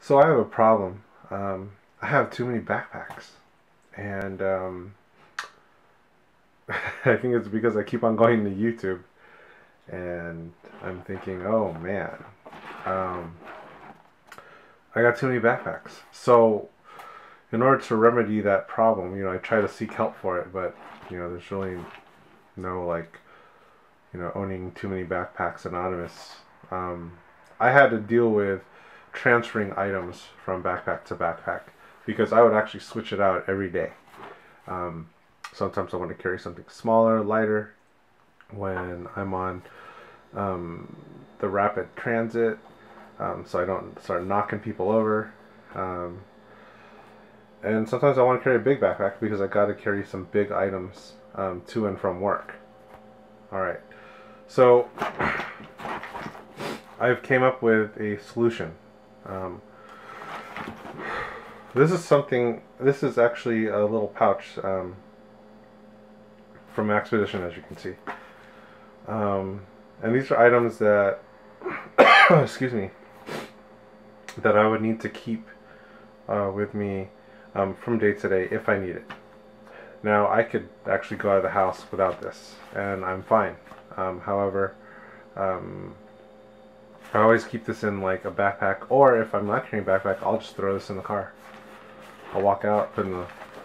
So I have a problem. I have too many backpacks, and I think it's because I keep on going to YouTube, and I'm thinking, oh man, um, I got too many backpacks. So in order to remedy that problem, I try to seek help for it, but there's really no like, owning too many backpacks anonymous. Um, I had to deal with transferring items from backpack to backpack because I would actually switch it out every day. Um, Sometimes I want to carry something smaller, lighter when I'm on um, the rapid transit, so I don't start knocking people over. Um, and sometimes I want to carry a big backpack because I got to carry some big items to and from work. All right, so I've came up with a solution. Um, this is something. This is actually a little pouch from Expedition, as you can see. And these are items that, excuse me, that I would need to keep with me from day to day if I need it. Now, I could actually go out of the house without this, and I'm fine. However, I always keep this in like a backpack, or if I'm not carrying a backpack, I'll just throw this in the car. I'll walk out,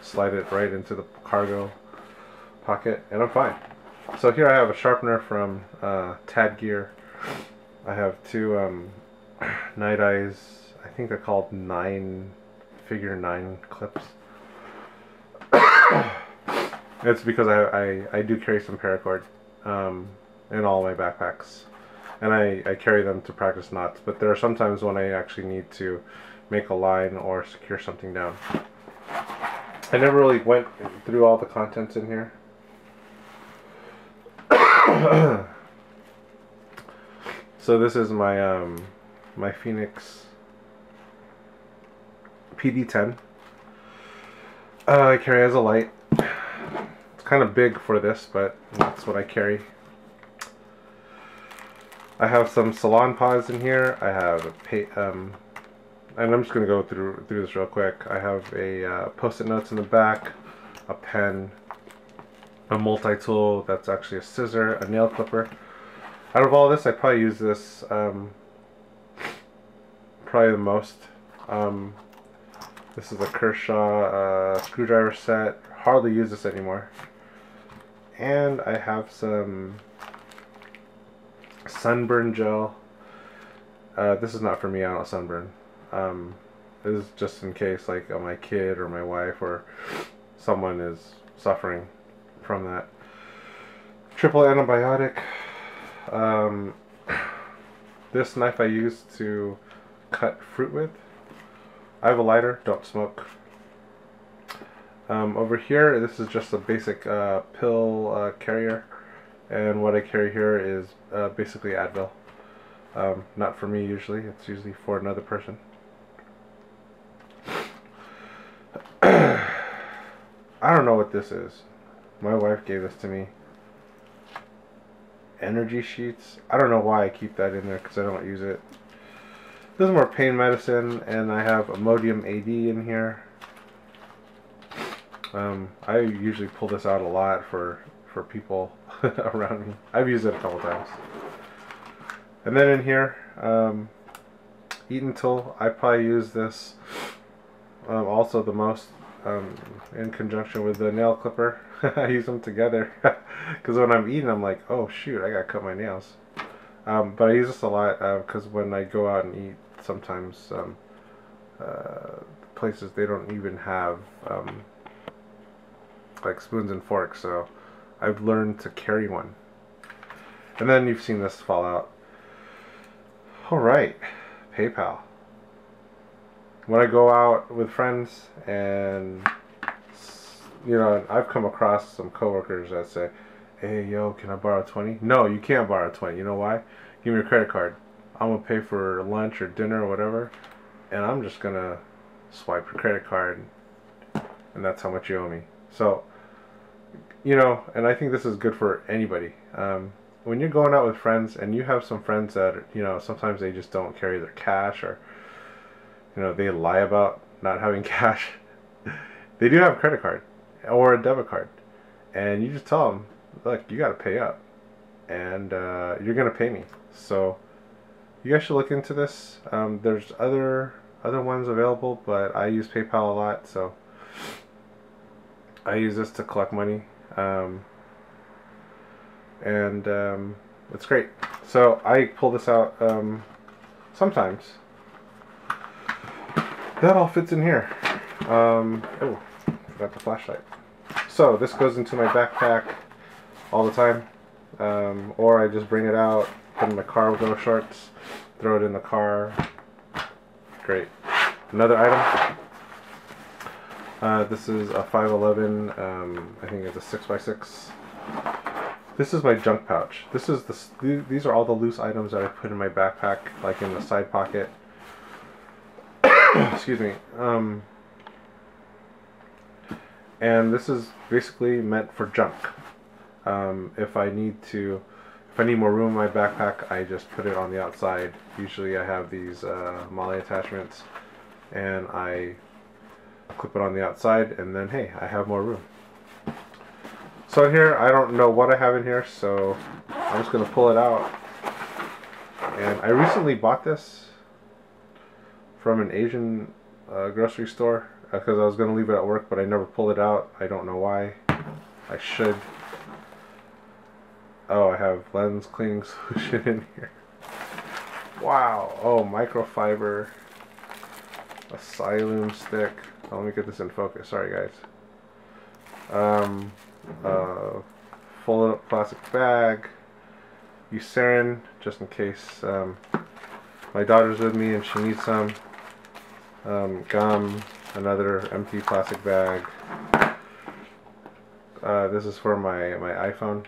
slide it right into the cargo pocket, and I'm fine. So here I have a sharpener from Tad Gear. I have two Night Eyes. I think they're called figure 9 clips. It's because I do carry some paracord in all my backpacks, and I carry them to practice knots. But there are some times when I actually need to make a line or secure something down. I never really went through all the contents in here. So this is my Phoenix PD10. I carry as a light. It's kind of big for this, but that's what I carry. I have some Salon Pods in here. I have and I'm just gonna go through this real quick. I have a post-it notes in the back, a pen, a multi-tool that's actually a scissor, a nail clipper. Out of all this, I probably use this probably the most. This is a Kershaw screwdriver set. Hardly use this anymore. And I have some sunburn gel. This is not for me. I don't sunburn. This is just in case, like my kid or my wife or someone is suffering from that. Triple antibiotic. This knife I use to cut fruit with. I have a lighter, don't smoke. Over here, this is just a basic pill carrier, and what I carry here is basically Advil. Not for me usually, it's usually for another person. I don't know what this is. My wife gave this to me. Energy sheets. I don't know why I keep that in there because I don't use it. This is more pain medicine, and I have Imodium AD in here. I usually pull this out a lot for people around me. I've used it a couple times. And then in here, Eaton tool. I probably use this also the most in conjunction with the nail clipper. I use them together because when I'm eating, I'm like, oh shoot, I gotta cut my nails. But I use this a lot because when I go out and eat, sometimes places they don't even have like spoons and forks, so I've learned to carry one. And then you've seen this fall out. Alright, PayPal. When I go out with friends and I've come across some coworkers that say, hey yo, can I borrow 20? No, you can't borrow 20. You know why? Give me your credit card. I'm gonna pay for lunch or dinner or whatever, and I'm just gonna swipe your credit card, and that's how much you owe me. So and I think this is good for anybody. When you're going out with friends and you have some friends that sometimes they just don't carry their cash, or you know, they lie about not having cash. They do have a credit card or a debit card, and you just tell them, look, you got to pay up, and you're gonna pay me. So you guys should look into this. There's other ones available, but I use PayPal a lot, so I use this to collect money, and it's great. So I pull this out sometimes. That all fits in here. Oh, forgot the flashlight. So this goes into my backpack all the time, or I just bring it out, put it in my car with no shorts, throw it in the car. Great. Another item. This is a 511. I think it's a 6x6. This is my junk pouch. These are all the loose items that I put in my backpack, like in the side pocket. Excuse me. And this is basically meant for junk. If I need more room in my backpack, I just put it on the outside. Usually I have these MOLLE attachments, and I clip it on the outside, and then hey, I have more room. So here, I don't know what I have in here, so I'm just going to pull it out. And I recently bought this from an Asian grocery store because I was going to leave it at work, but I never pulled it out. I don't know why. I should. Oh, I have lens cleaning solution in here. Wow. Oh, microfiber. A Siloam stick. Oh, let me get this in focus. Sorry, guys. Folded up plastic bag. Eucerin, just in case my daughter's with me and she needs some. Gum. Another empty plastic bag. This is for my iPhone.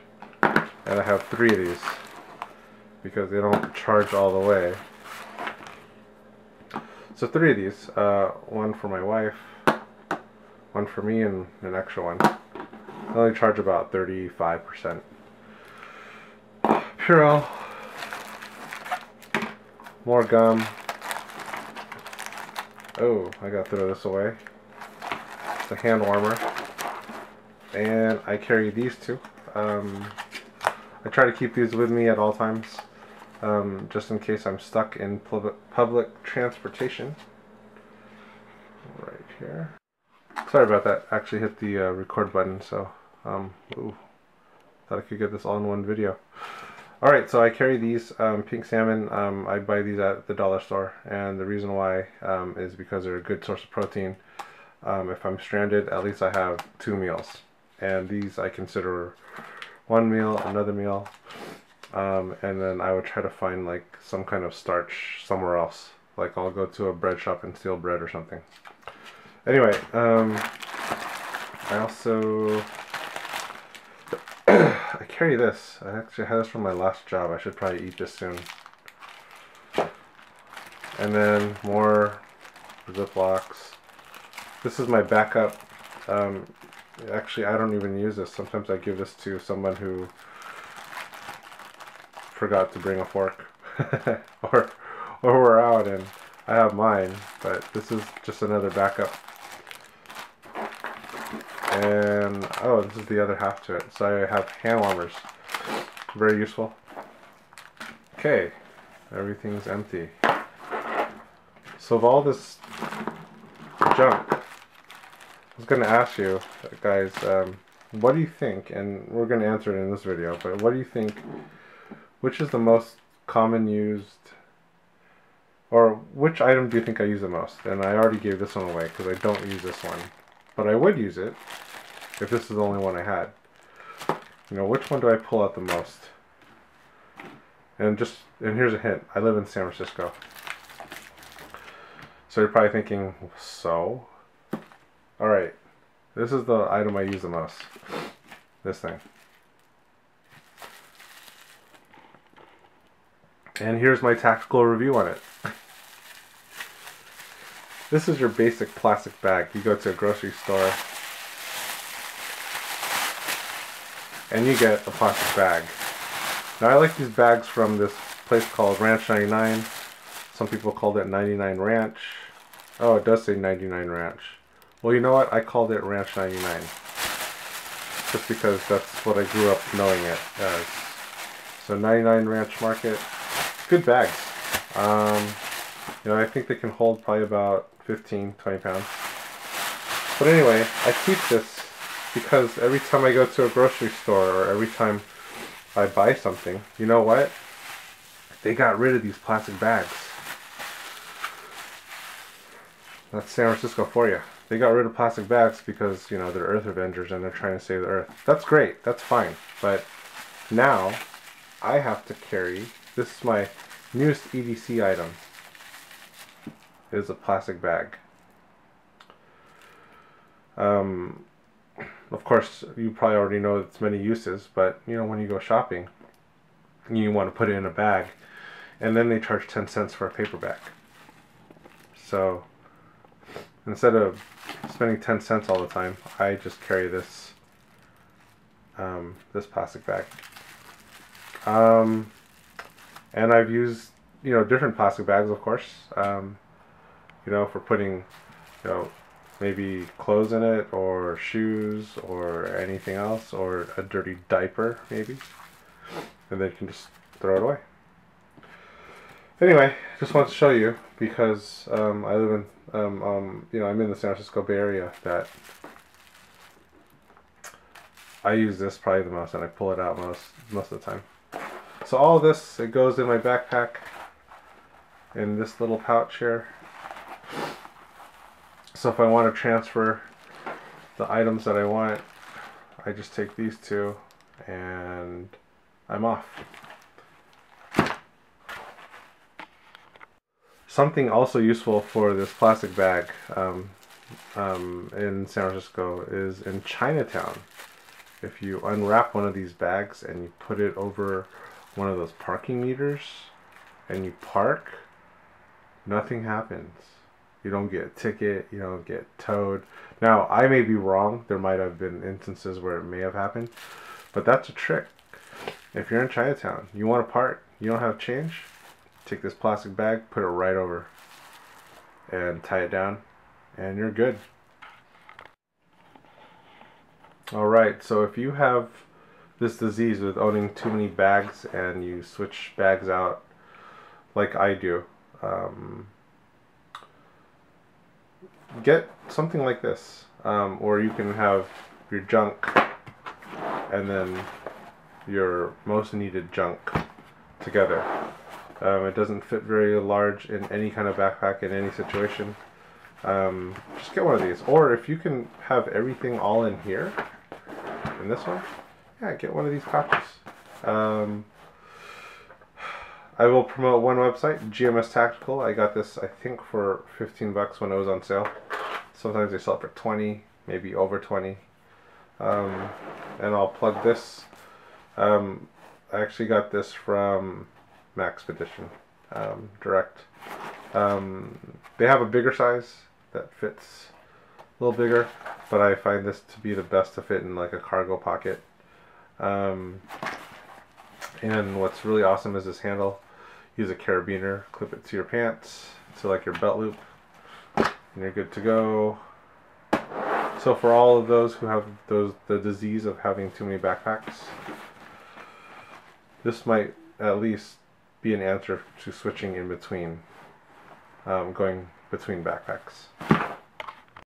And I have 3 of these because they don't charge all the way. So 3 of these, one for my wife, one for me, and an extra one. I only charge about 35%. Purell, more gum. Oh, I gotta throw this away. It's a hand warmer. And I carry these 2. I try to keep these with me at all times, just in case I'm stuck in public transportation. Right here. Sorry about that. I actually hit the record button, so ooh, thought I could get this all in one video. Alright, so I carry these pink salmon. I buy these at the dollar store, and the reason why is because they're a good source of protein. If I'm stranded, at least I have 2 meals, and these I consider one meal, another meal, and then I would try to find like some kind of starch somewhere else. Like I'll go to a bread shop and steal bread or something. Anyway, I also I carry this. I actually had this from my last job. I should probably eat this soon. And then more Ziplocs. This is my backup. Actually, I don't even use this. Sometimes I give this to someone who forgot to bring a fork, or we're out and I have mine. But this is just another backup. And oh, this is the other half to it. So I have hand warmers. Very useful. Okay, everything's empty. So of all this junk, I was going to ask you guys, what do you think, and we're going to answer it in this video, but what do you think, which is the most common used, or which item do you think I use the most? And I already gave this one away because I don't use this one, but I would use it if this is the only one I had. You know, which one do I pull out the most? And here's a hint, I live in San Francisco. So you're probably thinking, so? Alright, this is the item I use the most. This thing. And here's my tactical review on it. This is your basic plastic bag. You go to a grocery store and you get a plastic bag. Now I like these bags from this place called Ranch 99. Some people called it 99 Ranch. Oh, it does say 99 Ranch. Well, you know what? I called it Ranch 99. Just because that's what I grew up knowing it as. So 99 Ranch Market. Good bags. I think they can hold probably about 15, 20 pounds. But anyway, I keep this because every time I go to a grocery store or every time I buy something, you know what? They got rid of these plastic bags. That's San Francisco for you. They got rid of plastic bags because, they're Earth Avengers and they're trying to save the Earth. That's great. That's fine. But now I have to carry, this is my newest EDC item. It is a plastic bag. Of course, you probably already know its many uses, but when you go shopping, you want to put it in a bag, and then they charge 10 cents for a paper bag. So instead of spending 10 cents all the time, I just carry this this plastic bag. And I've used different plastic bags, of course. For putting maybe clothes in it, or shoes, or anything else, or a dirty diaper maybe, and then you can just throw it away. Anyway, just wanted to show you because I live in I'm in the San Francisco Bay Area, that I use this probably the most, and I pull it out most of the time. So all of this, it goes in my backpack in this little pouch here. So if I want to transfer the items that I want, I just take these two and I'm off. Something also useful for this plastic bag in San Francisco is in Chinatown. If you unwrap one of these bags and you put it over one of those parking meters and you park, nothing happens. You don't get a ticket, you don't get towed. Now, I may be wrong. There might have been instances where it may have happened, but that's a trick. If you're in Chinatown, you want to park, you don't have change, take this plastic bag, put it right over, and tie it down, and you're good. Alright, so if you have this disease with owning too many bags and you switch bags out like I do, get something like this, or you can have your junk and then your most needed junk together. It doesn't fit very large in any kind of backpack in any situation. Just get one of these, or if you can have everything all in here, in this one, yeah, get one of these pouches. I will promote one website, GMS Tactical. I got this, I think, for 15 bucks when it was on sale. Sometimes they sell it for 20, maybe over 20. And I'll plug this. I actually got this from Maxpedition direct. They have a bigger size that fits a little bigger, but I find this to be the best to fit in like a cargo pocket. And what's really awesome is this handle. Use a carabiner, clip it to your pants, to like your belt loop, and you're good to go. So for all of those who have the disease of having too many backpacks, this might at least be an answer to switching in between, going between backpacks.